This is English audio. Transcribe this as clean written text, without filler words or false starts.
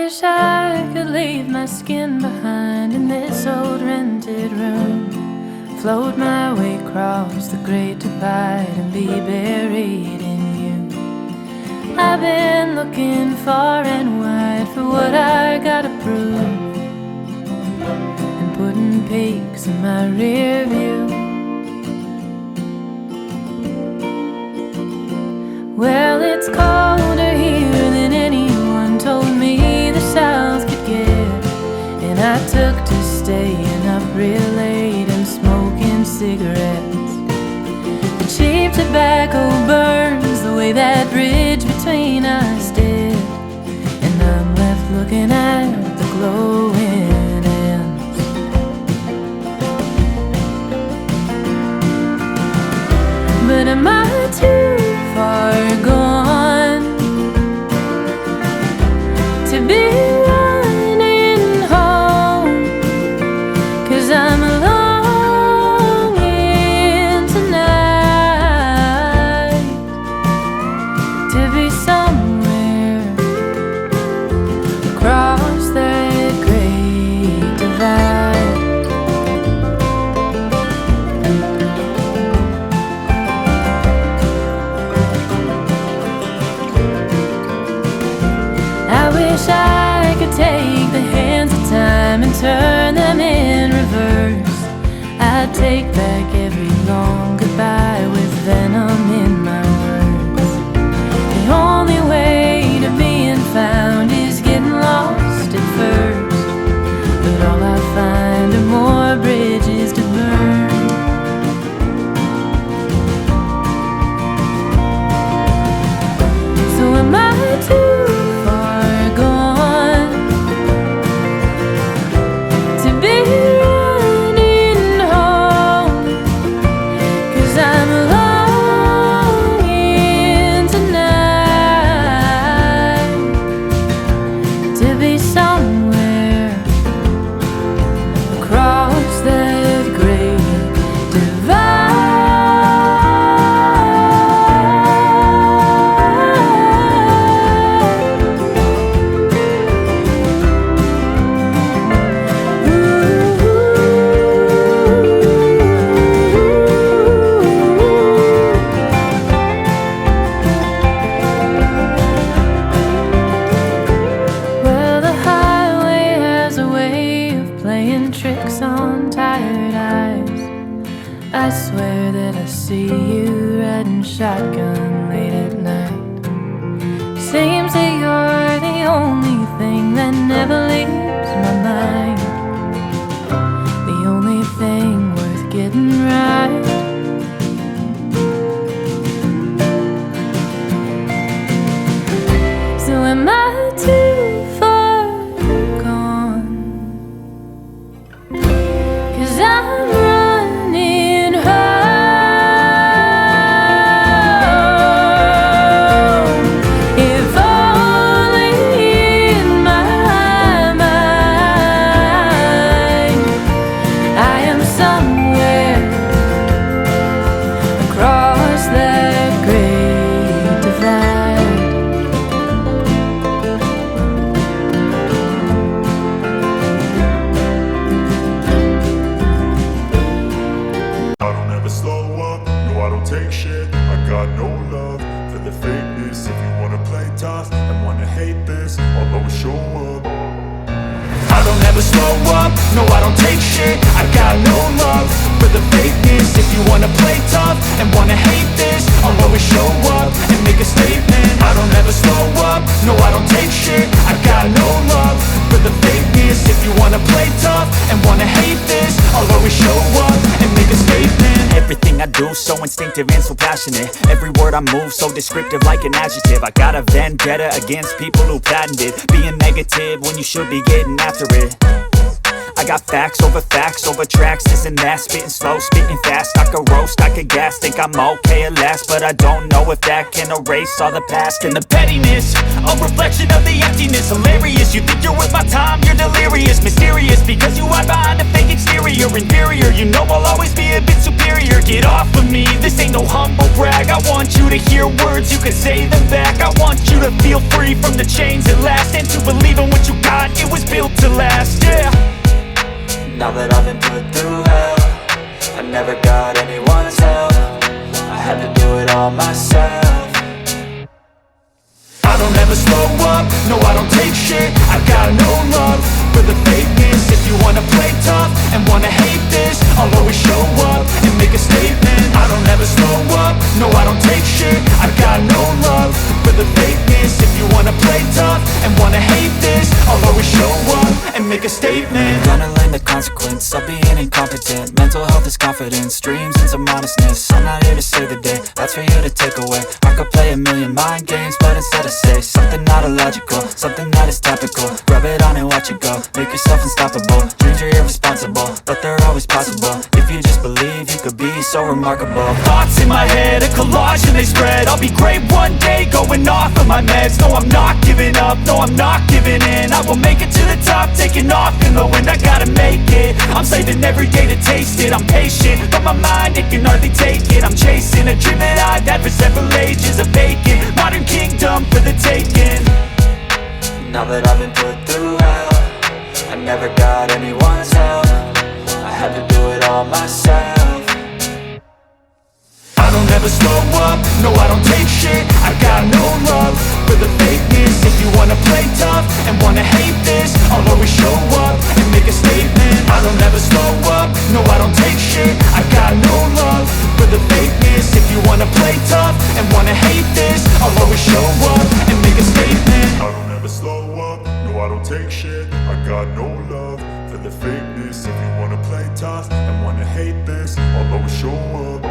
wish I could leave my skin behind in this old rented room, float my way across the great divide and be buried in you. I've been looking far and wide for what I gotta prove, and putting peaks in my rear view. Well, it's colder here than anyone told me the South could get, and I took to staying up real late and smoking cigarettes. The cheap tobacco burns the way that bridge between us did, and I'm left looking at the glowing ends. But am I too far gone to be running home? 'Cause I'm longing tonight to be somewhere across that great divide. I wish I could take the hands of time and turn them in reverse. I'd take back every long goodbye with venom in my words. The only way to being found is getting lost at first, but all I find are more bridges to burn. So am I too far gone to be running home? 'Cause I'm longing tonight to be somewhere across that great divide. Well, the highway has a way of playing tricks on tired eyes. I swear that I see you riding shotgun late at night. Seems that you're the only thing that never leaves my mind, the only thing worth getting right. So am I too far gone? 'Cause I'm running home. If only in my mind I am somewhere across that great divide. I don't ever slow up, no I don't take shit. I got no love for the fakeness. If you wanna play tough and wanna hate this, I'll always show up. I don't ever slow up, no I don't take shit. I got no love for the fakeness. If you wanna play tough and wanna hate this, I'll always show up and make a statement. I don't ever slow up, no I don't take shit. I got no love for the fakeness. If you wanna play tough and wanna hate this, I'll always show up and make a statement. Everything I do so instinctive and so passionate. Every word I move so descriptive like an adjective. I got a vendetta against people who patented being negative when you should be getting after it. I got facts over tracks, this and that. Spitting slow, spitting fast. I could roast, I could gas. Think I'm okay at last, but I don't know if that can erase all the past. And the pettiness, a reflection of the emptiness. Hilarious, you think you're worth my time, you're delirious. Mysterious, because you hide behind a fake exterior. Inferior, you know I'll always be a bit superior. Get off of me, this ain't no humble brag. I want you to hear words, you can say them back. I want you to feel free from the chains at last, and to believe in what you got, it was built to last, yeah. Now that I've been put through hell, I never got anyone's help. I had to do it all myself. I don't ever slow up, no I don't take shit. I got no love for the fakeness. If you wanna play tough and wanna hate this, I'll always show up and make a statement. I don't ever slow up, no I don't take shit. I got no love for the fakeness. If you wanna play tough and wanna hate this, I'll always show up and make a statement. Gonna learn the consequence of being incompetent. Mental health is confidence, dreams into modestness. I'm not here to save the day, that's for you to take away. I could play a million mind games, but instead I say something not illogical, something that is topical. Rub it on and watch it go, make yourself unstoppable. Dreams are irresponsible, but they're always possible. If you just believe, you could be so remarkable. Thoughts in my head, a collage and they spread. I'll be great one day, going off of my meds. No, I'm not giving up, no, I'm not giving in. I will make it to the top, taking off in the wind. I gotta make it, I'm saving every day to taste it. I'm patient, but my mind, it can hardly take it. I'm chasing a dream that I've had for several ages. A vacant, modern kingdom for the taking. Now that I've been put through hell, I never got anyone's help. I had to do it all myself. I don't ever slow up, no I don't take shit. I got no love for the fakeness. If you wanna play tough and wanna hate this, I'll always show up and make a statement. I don't ever slow up, no I don't take shit. I got no love for the fakeness. If you wanna play tough and wanna hate this, I'll always show up and make a statement. I don't ever slow up, no I don't take shit. I got no love for the fakeness. If you wanna play tough and wanna hate this, I'll always show up